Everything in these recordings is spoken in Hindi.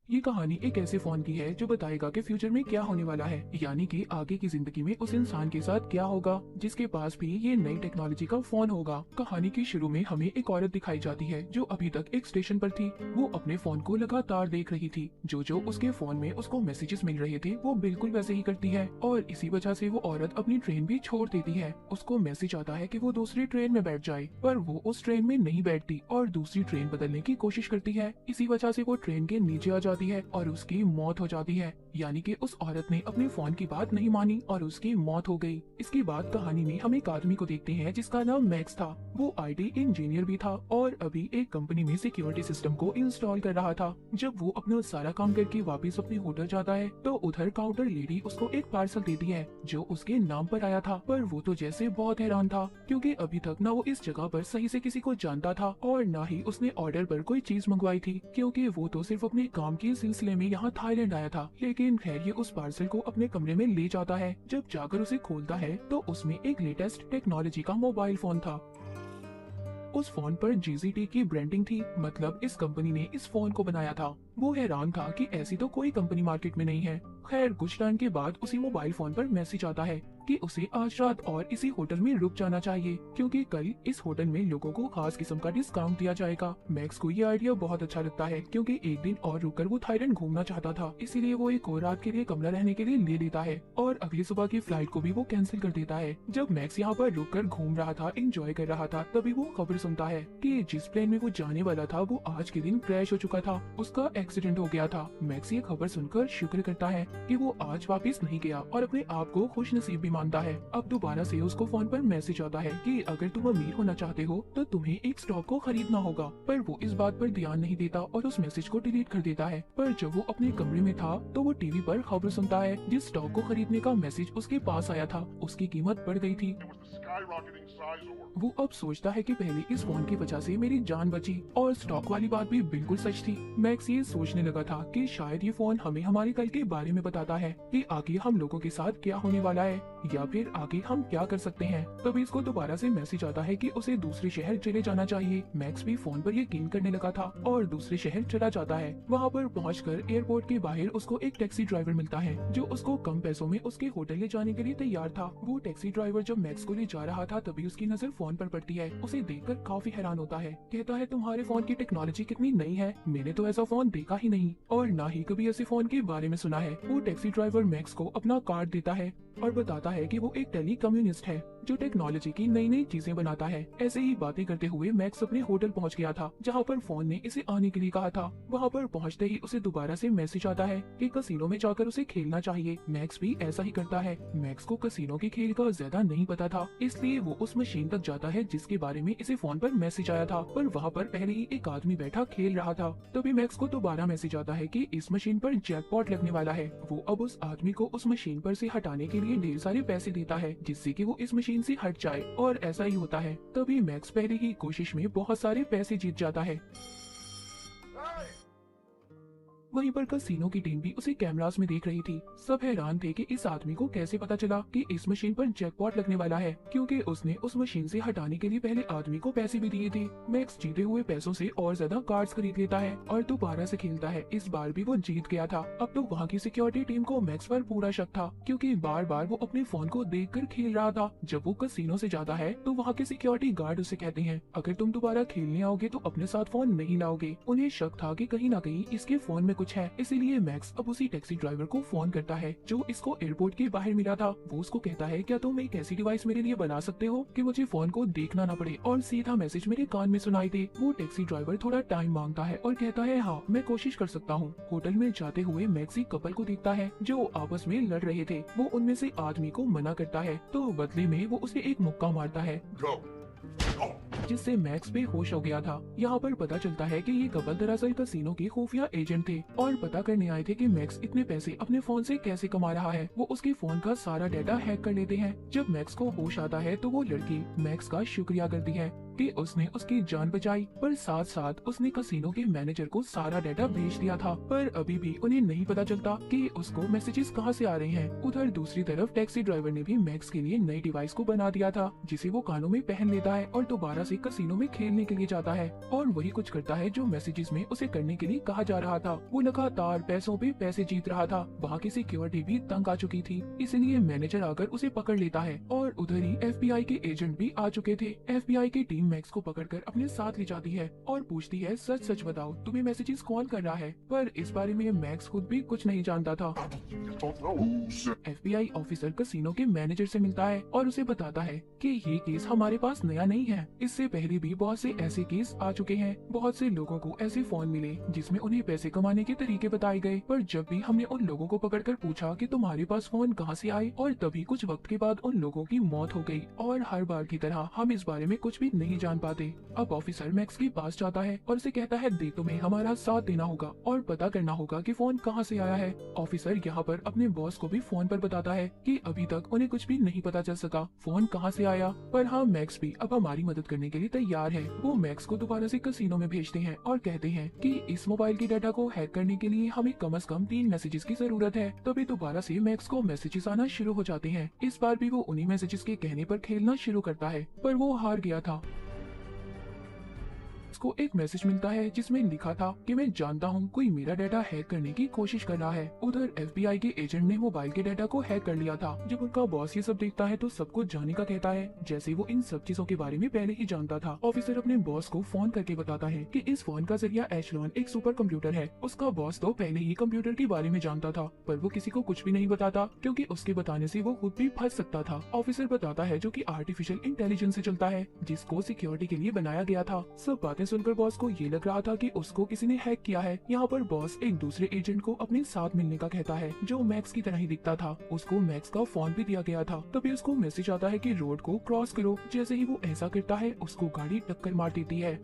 ये कहानी एक ऐसे फोन की है जो बताएगा कि फ्यूचर में क्या होने वाला है, यानी कि आगे की जिंदगी में उस इंसान के साथ क्या होगा जिसके पास भी ये नई टेक्नोलॉजी का फोन होगा। कहानी के शुरू में हमें एक औरत दिखाई जाती है जो अभी तक एक स्टेशन पर थी। वो अपने फोन को लगातार देख रही थी। जो उसके फोन में उसको मैसेजेस मिल रहे थे वो बिल्कुल वैसे ही करती है और इसी वजह से वो औरत अपनी ट्रेन भी छोड़ देती है। उसको मैसेज आता है कि वो दूसरी ट्रेन में बैठ जाए, पर वो उस ट्रेन में नहीं बैठती और दूसरी ट्रेन बदलने की कोशिश करती है। इसी वजह से वो ट्रेन के नीचे आ जाती है और उसकी मौत हो जाती है, यानी कि उस औरत ने अपने फोन की बात नहीं मानी और उसकी मौत हो गई। इसके बाद कहानी में हम एक आदमी को देखते हैं जिसका नाम मैक्स था। वो आईटी इंजीनियर भी था और अभी एक कंपनी में सिक्योरिटी सिस्टम को इंस्टॉल कर रहा था। जब वो अपना सारा काम करके वापस अपने होटल जाता है तो उधर काउंटर लेडी उसको एक पार्सल देती है जो उसके नाम पर आया था। पर वो तो जैसे बहुत हैरान था क्योंकि अभी तक ना वो इस जगह पर सही से किसी को जानता था और ना ही उसने ऑर्डर पर कोई चीज मंगवाई थी, क्योंकि वो तो सिर्फ अपने काम के सिलसिले में यहाँ थाईलैंड आया था। लेकिन खैर ये उस पार्सल को अपने कमरे में ले जाता है। जब जाकर उसे खोलता है तो उसमें एक लेटेस्ट टेक्नोलॉजी का मोबाइल फोन था। उस फोन पर जीजीटी की ब्रांडिंग थी, मतलब इस कंपनी ने इस फोन को बनाया था। वो हैरान था कि ऐसी तो कोई कंपनी मार्केट में नहीं है। खैर कुछ टाइम के बाद उसी मोबाइल फोन पर मैसेज आता है कि उसे आज रात और इसी होटल में रुक जाना चाहिए क्योंकि कल इस होटल में लोगों को खास किस्म का डिस्काउंट दिया जाएगा। मैक्स को ये आइडिया बहुत अच्छा लगता है क्योंकि एक दिन और रुककर वो थाईलैंड घूमना चाहता था, इसीलिए वो एक और रात के लिए कमरा रहने के लिए ले लेता है और अगली सुबह की फ्लाइट को भी वो कैंसिल कर देता है। जब मैक्स यहाँ पर रुककर घूम रहा था, एंजॉय कर रहा था, तभी वो खबर सुनता है कि जिस प्लेन में वो जाने वाला था वो आज के दिन क्रैश हो चुका था, उसका एक्सीडेंट हो गया था। मैक्स ये खबर सुनकर शुक्र करता है कि वो आज वापस नहीं गया और अपने आप को खुश नसीब भी मानता है। अब दोबारा से उसको फोन पर मैसेज आता है कि अगर तुम अमीर होना चाहते हो तो तुम्हें एक स्टॉक को खरीदना होगा, पर वो इस बात पर ध्यान नहीं देता और उस मैसेज को डिलीट कर देता है। पर जब वो अपने कमरे में था तो वो टीवी पर खबर सुनता है जिस स्टॉक को खरीदने का मैसेज उसके पास आया था उसकी कीमत बढ़ गई थी। वो अब सोचता है कि पहले इस फोन की वजह से मेरी जान बची और स्टॉक वाली बात भी बिल्कुल सच थी। मैक्स ये सोचने लगा था कि शायद ये फोन हमें हमारे कल के बारे में बताता है कि आगे हम लोगों के साथ क्या होने वाला है या फिर आगे हम क्या कर सकते हैं। तभी इसको दोबारा से मैसेज आता है कि उसे दूसरे शहर चले जाना चाहिए। मैक्स भी फोन पर यकीन करने लगा था और दूसरे शहर चला जाता है। वहाँ पर पहुंचकर एयरपोर्ट के बाहर उसको एक टैक्सी ड्राइवर मिलता है जो उसको कम पैसों में उसके होटल ले जाने के लिए तैयार था। वो टैक्सी ड्राइवर जब मैक्स को ले जा रहा था तभी उसकी नजर फोन पर पड़ती है। उसे देखकर काफी हैरान होता है। कहता है तुम्हारे फोन की टेक्नोलॉजी कितनी नई है, मैंने तो ऐसा फोन देखा ही नहीं और ना ही कभी ऐसे फोन के बारे में सुना है। वो टैक्सी ड्राइवर मैक्स को अपना कार्ड देता है और बताता है कि वो एक टेली कम्युनिस्ट है जो टेक्नोलॉजी की नई नई चीजें बनाता है। ऐसे ही बातें करते हुए मैक्स अपने होटल पहुंच गया था जहां पर फोन ने इसे आने के लिए कहा था। वहां पर पहुंचते ही उसे दोबारा से मैसेज आता है कि कसिनो में जाकर उसे खेलना चाहिए। मैक्स भी ऐसा ही करता है। मैक्स को कसिनो के खेल का ज्यादा नहीं पता था, इसलिए वो उस मशीन तक जाता है जिसके बारे में इसे फोन पर मैसेज आया था, पर वहाँ पर पहले ही एक आदमी बैठा खेल रहा था। तभी मैक्स को दोबारा मैसेज आता है कि इस मशीन पर जैकपॉट लगने वाला है। वो अब उस आदमी को उस मशीन पर से हटाने के लिए ढेर सारे पैसे देता है जिससे कि वो इस मशीन से हट जाए और ऐसा ही होता है। तभी मैक्स पहले ही कोशिश में बहुत सारे पैसे जीत जाता है। वहीं पर कसिनो की टीम भी उसे कैमरास में देख रही थी। सब हैरान थे कि इस आदमी को कैसे पता चला कि इस मशीन पर जैकपॉट लगने वाला है, क्योंकि उसने उस मशीन से हटाने के लिए पहले आदमी को पैसे भी दिए थे। मैक्स जीते हुए पैसों से और ज्यादा कार्ड्स खरीद लेता है और दोबारा से खेलता है। इस बार भी वो जीत गया था। अब तो वहाँ की सिक्योरिटी टीम को मैक्स पर पूरा शक था क्योंकि बार बार वो अपने फोन को देखकर खेल रहा था। जब वो कसिनो से जाता है तो वहाँ के सिक्योरिटी गार्ड उसे कहते हैं अगर तुम दोबारा खेलने आओगे तो अपने साथ फोन नहीं लाओगे। उन्हें शक था कि कहीं न कहीं इसके फोन में कुछ है, इसीलिए मैक्स अब उसी टैक्सी ड्राइवर को फोन करता है जो इसको एयरपोर्ट के बाहर मिला था। वो उसको कहता है क्या तुम एक ऐसी डिवाइस मेरे लिए बना सकते हो कि मुझे फोन को देखना ना पड़े और सीधा मैसेज मेरे कान में सुनाई दे। वो टैक्सी ड्राइवर थोड़ा टाइम मांगता है और कहता है हाँ मैं कोशिश कर सकता हूँ। होटल में जाते हुए मैक्स एक कपल को देखता है जो आपस में लड़ रहे थे। वो उनमें से आदमी को मना करता है तो बदले में वो उसे एक मुक्का मारता है जिससे मैक्स बेहोश हो गया था। यहाँ पर पता चलता है कि ये कपल दरअसल कसिनो के खुफिया एजेंट थे और पता करने आए थे कि मैक्स इतने पैसे अपने फोन से कैसे कमा रहा है। वो उसके फोन का सारा डाटा हैक कर लेते हैं। जब मैक्स को होश आता है तो वो लड़की मैक्स का शुक्रिया करती है। कि उसने उसकी जान बचाई, पर साथ साथ उसने कसिनो के मैनेजर को सारा डाटा भेज दिया था। पर अभी भी उन्हें नहीं पता चलता कि उसको मैसेजेस कहां से आ रहे हैं। उधर दूसरी तरफ टैक्सी ड्राइवर ने भी मैक्स के लिए नई डिवाइस को बना दिया था, जिसे वो कानों में पहन लेता है और दोबारा से कसिनो में खेलने के लिए जाता है और वही कुछ करता है जो मैसेजेस में उसे करने के लिए कहा जा रहा था। वो लगातार पैसों पे पैसे जीत रहा था। वहाँ की सिक्योरिटी भी तंग आ चुकी थी, इसलिए मैनेजर आकर उसे पकड़ लेता है और उधर ही FBI के एजेंट भी आ चुके थे। FBI की टीम मैक्स को पकड़कर अपने साथ ले जाती है और पूछती है, सच सच बताओ तुम्हें मैसेजेस कौन कर रहा है। पर इस बारे में मैक्स खुद भी कुछ नहीं जानता था। FBI ऑफिसर कसिनो के मैनेजर से मिलता है और उसे बताता है कि ये केस हमारे पास नया नहीं है, इससे पहले भी बहुत से ऐसे केस आ चुके हैं। बहुत से लोगों को ऐसे फोन मिले जिसमें उन्हें पैसे कमाने के तरीके बताए गए, पर जब भी हमने उन लोगों को पकड़कर पूछा कि तुम्हारे पास फोन कहां से आए, और तभी कुछ वक्त के बाद उन लोगों की मौत हो गई। और हर बार की तरह हम इस बारे में कुछ भी नहीं जान पाते। अब ऑफिसर मैक्स के पास जाता है और उसे कहता है, देख तुम्हें हमारा साथ देना होगा और पता करना होगा कि फोन कहां से आया है। ऑफिसर यहाँ पर अपने बॉस को भी फोन पर बताता है कि अभी तक उन्हें कुछ भी नहीं पता चल सका फोन कहां से आया, पर हाँ मैक्स भी अब हमारी मदद करने के लिए तैयार है। वो मैक्स को दोबारा से कसिनो में भेजते हैं और कहते हैं कि इस मोबाइल के डाटा को हैक करने के लिए हमें कम से कम 3 मैसेजेस की जरूरत है। तभी दोबारा से मैक्स को मैसेजेस आना शुरू हो जाते हैं। इस बार भी वो उन्हीं मैसेजेस के कहने पर खेलना शुरू करता है, पर वो हार गया था। उसको एक मैसेज मिलता है जिसमें लिखा था कि मैं जानता हूँ कोई मेरा डाटा हैक करने की कोशिश कर रहा है। उधर FBI के एजेंट ने मोबाइल के डाटा को हैक कर लिया था। जब उनका बॉस ये सब देखता है तो सब कुछ जानने का कहता है, जैसे वो इन सब चीजों के बारे में पहले ही जानता था। ऑफिसर अपने बॉस को फोन करके बताता है कि इस फोन का जरिया एशलॉन एक सुपर कंप्यूटर है। उसका बॉस तो पहले ही कंप्यूटर के बारे में जानता था, पर वो किसी को कुछ भी नहीं बताता क्योंकि उसके बताने से वो खुद भी फंस सकता था। ऑफिसर बताता है जो कि आर्टिफिशियल इंटेलिजेंस से चलता है, जिसको सिक्योरिटी के लिए बनाया गया था। सब बातें सुनकर बॉस को ये लग रहा था कि उसको किसी ने हैक किया है। यहाँ पर बॉस एक दूसरे एजेंट को अपने साथ मिलने का कहता है जो मैक्स की तरह ही दिखता था। उसको मैक्स का फोन भी दिया गया था। तभी उसको मैसेज आता है कि रोड को क्रॉस करो। जैसे ही वो ऐसा करता है उसको गाड़ी टक्कर मार देती है।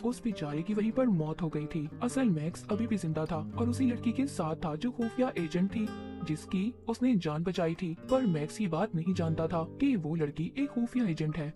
उस बेचारे की वहीं पर मौत हो गई थी। असल मैक्स अभी भी जिंदा था और उसी लड़की के साथ था जो खुफिया एजेंट थी जिसकी उसने जान बचाई थी। पर मैक्स ये बात नहीं जानता था कि वो लड़की एक खुफिया एजेंट है।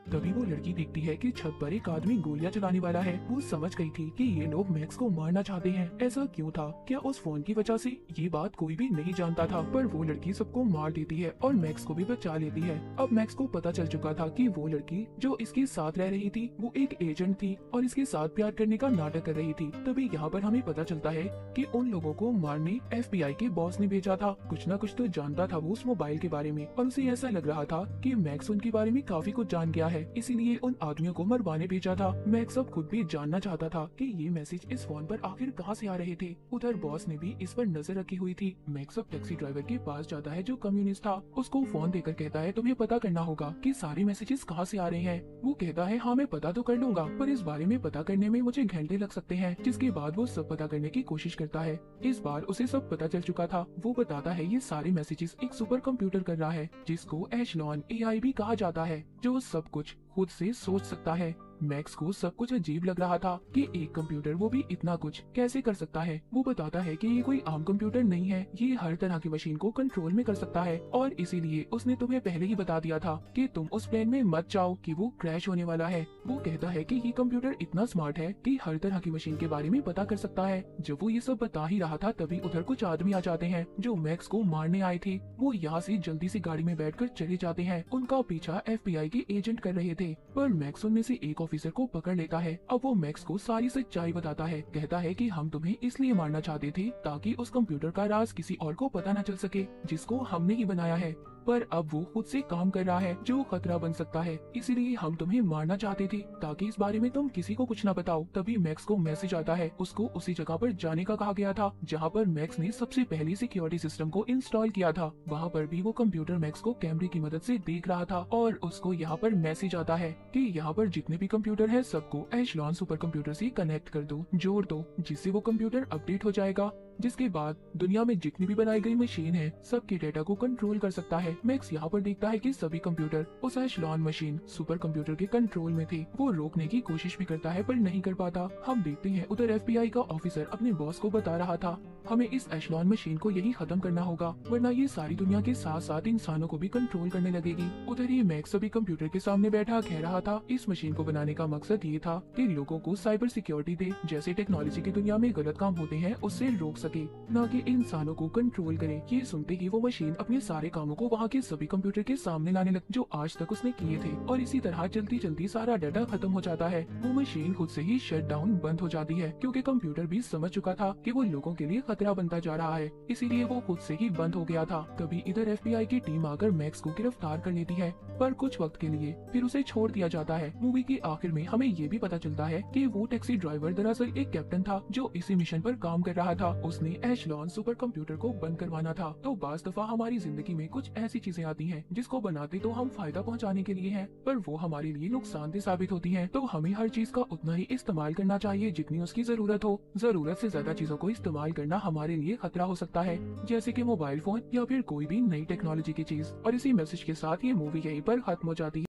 तभी वो लड़की देखती है कि छत पर एक आदमी गोलियां चलाने वाला है। वो समझ गई थी कि ये लोग मैक्स को मारना चाहते हैं। ऐसा क्यों था? क्या उस फोन की वजह से? ये बात कोई भी नहीं जानता था, पर वो लड़की सबको मार देती है और मैक्स को भी बचा लेती है। अब मैक्स को पता चल चुका था कि वो लड़की जो इसके साथ रह रही थी वो एक एजेंट थी और इसके साथ प्यार करने का नाटक कर रही थी। तभी यहाँ पर हमें पता चलता है कि उन लोगों को मारने FBI के बॉस ने भेजा था। कुछ न कुछ तो जानता था वो उस मोबाइल के बारे में और उसे ऐसा लग रहा था कि मैक्स उनके बारे में काफी कुछ जान गया है, इसीलिए उन आदमियों को मरवाने भेजा था। मैक्स अब खुद भी जानना चाहता था कि ये मैसेज इस फोन पर आखिर कहां से आ रहे थे। उधर बॉस ने भी इस पर नजर रखी हुई थी। मैक्स अब टैक्सी ड्राइवर के पास जाता है जो कम्युनिस्ट था। उसको फोन देकर कहता है तुम्हें पता करना होगा कि सारे मैसेजेस कहां से आ रहे हैं। वो कहता है हाँ मैं पता तो कर लूंगा, पर इस बारे में पता करने में मुझे घंटे लग सकते हैं। जिसके बाद वो सब पता करने की कोशिश करता है। इस बार उसे सब पता चल चुका था। वो बताता है ये सारे मैसेजेस एक सुपर कंप्यूटर कर रहा है जिसको एशलॉन AI भी कहा जाता है, जो सब कुछ खुद से सोच सकता है। मैक्स को सब कुछ अजीब लग रहा था कि एक कंप्यूटर वो भी इतना कुछ कैसे कर सकता है। वो बताता है कि ये कोई आम कंप्यूटर नहीं है, ये हर तरह की मशीन को कंट्रोल में कर सकता है और इसीलिए उसने तुम्हें पहले ही बता दिया था कि तुम उस प्लेन में मत जाओ कि वो क्रैश होने वाला है। वो कहता है कि ये कंप्यूटर इतना स्मार्ट है कि हर तरह की मशीन के बारे में पता कर सकता है। जब वो ये सब बता ही रहा था तभी उधर कुछ आदमी आ जाते हैं जो मैक्स को मारने आए थे। वो यहाँ से जल्दी से गाड़ी में बैठकर चले जाते हैं। उनका पीछा FBI के एजेंट कर रहे थे, पर मैक्स उनमें से एक ऑफिसर को पकड़ लेता है। अब वो मैक्स को सारी सच्चाई बताता है। कहता है कि हम तुम्हें इसलिए मारना चाहते थे ताकि उस कंप्यूटर का राज किसी और को पता न चल सके जिसको हमने ही बनाया है, पर अब वो खुद से काम कर रहा है जो खतरा बन सकता है, इसीलिए हम तुम्हें मारना चाहते थे ताकि इस बारे में तुम किसी को कुछ न बताओ। तभी मैक्स को मैसेज आता है। उसको उसी जगह पर जाने का कहा गया था जहाँ पर मैक्स ने सबसे पहले सिक्योरिटी सिस्टम को इंस्टॉल किया था। वहाँ पर भी वो कंप्यूटर मैक्स को कैमरे की मदद से देख रहा था और उसको यहाँ पर मैसेज आता है कि यहाँ पर जितने भी कंप्यूटर है सबको एशलॉन सुपर कंप्यूटर से कनेक्ट कर दो, जोड़ दो, जिससे वो कंप्यूटर अपडेट हो जाएगा जिसके बाद दुनिया में जितनी भी बनाई गई मशीन है सबके डेटा को कंट्रोल कर सकता है। मैक्स यहाँ पर देखता है कि सभी कंप्यूटर उस एशलॉन मशीन सुपर कंप्यूटर के कंट्रोल में थे। वो रोकने की कोशिश भी करता है पर नहीं कर पाता। हम देखते हैं उधर FBI का ऑफिसर अपने बॉस को बता रहा था हमें इस एशलॉन मशीन को यही खत्म करना होगा वरना ये सारी दुनिया के साथ साथ इंसानों को भी कंट्रोल करने लगेगी। उधर ही मैक्स सभी कंप्यूटर के सामने बैठा कह रहा था इस मशीन को बनाने का मकसद ये था कि लोगों को साइबर सिक्योरिटी दे, जैसे टेक्नोलॉजी की दुनिया में गलत काम होते हैं उससे रोक सके, न कि इंसानों को कंट्रोल करे। ये सुनते ही वो मशीन अपने सारे कामों को वहाँ के सभी कंप्यूटर के सामने लाने लग जो आज तक उसने किए थे और इसी तरह चलती चलती सारा डाटा खत्म हो जाता है। वो मशीन खुद से ही शट डाउन बंद हो जाती है क्योंकि कंप्यूटर भी समझ चुका था कि वो लोगों के लिए खतरा बनता जा रहा है, इसीलिए वो खुद से ही बंद हो गया था। तभी इधर FBI की टीम आकर मैक्स को गिरफ्तार कर लेती है पर कुछ वक्त के लिए फिर उसे छोड़ दिया जाता है। मूवी के आखिर में हमें ये भी पता चलता है कि वो टैक्सी ड्राइवर दरअसल एक कैप्टन था जो इसी मिशन पर काम कर रहा था। उसने एशलॉन सुपर कंप्यूटर को बंद करवाना था। तो बाज दफा हमारी जिंदगी में कुछ ऐसी चीजें आती हैं जिसको बनाते तो हम फायदा पहुंचाने के लिए हैं पर वो हमारे लिए नुकसानदेह साबित होती हैं। तो हमें हर चीज का उतना ही इस्तेमाल करना चाहिए जितनी उसकी जरूरत हो। जरूरत से ज्यादा चीजों को इस्तेमाल करना हमारे लिए खतरा हो सकता है, जैसे कि मोबाइल फोन या फिर कोई भी नई टेक्नोलॉजी की चीज। और इसी मैसेज के साथ ये मूवी यहीं पर खत्म हो जाती है।